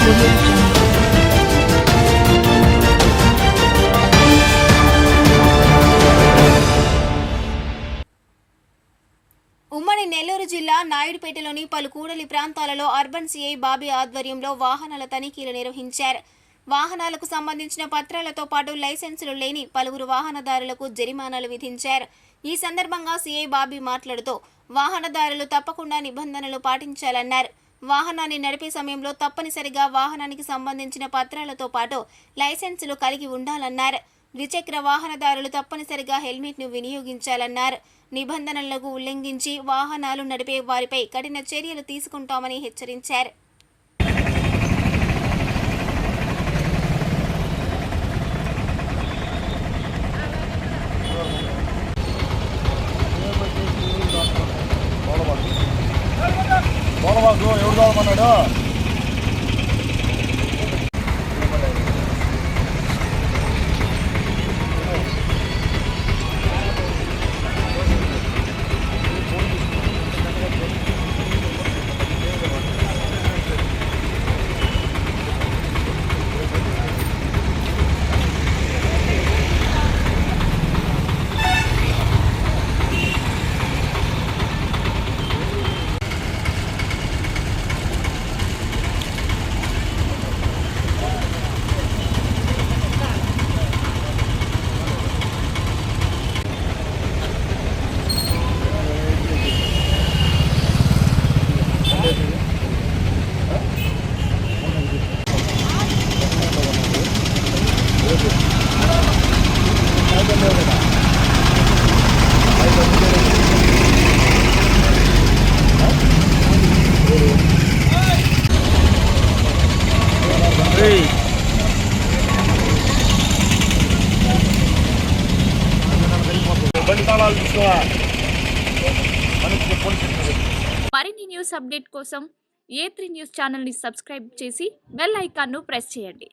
ఉమ్మడి నెల్లూరు జిల్లా నాయుడుపేటలోని పలు కూడలి ప్రాంతాలలో అర్బన్ సిఐ బాబీ ఆధ్వర్యంలో వాహనాల తనిఖీలు నిర్వహించారు. వాహనాలకు సంబంధించిన పత్రాలతో పాటు లైసెన్సులు లేని పలువురు వాహనదారులకు జరిమానాలు విధించారు. ఈ సందర్భంగా సిఐ బాబీ మాట్లాడుతూ వాహనదారులు తప్పకుండా నిబంధనలు పాటించాలన్నారు. వాహనాన్ని నడిపే సమయంలో తప్పనిసరిగా వాహనానికి సంబంధించిన పత్రాలతో పాటు లైసెన్సులు కలిగి ఉండాలన్నారు. ద్విచక్ర వాహనదారులు తప్పనిసరిగా హెల్మెట్ను వినియోగించాలన్నారు. నిబంధనలకు ఉల్లంఘించి వాహనాలు నడిపే వారిపై కఠిన చర్యలు తీసుకుంటామని హెచ్చరించారు. మరిన్ని న్యూస్ అప్డేట్ కోసం A3 న్యూస్ ఛానల్ ని సబ్స్క్రైబ్ చేసి బెల్ ఐకాన్ ను ప్రెస్ చేయండి.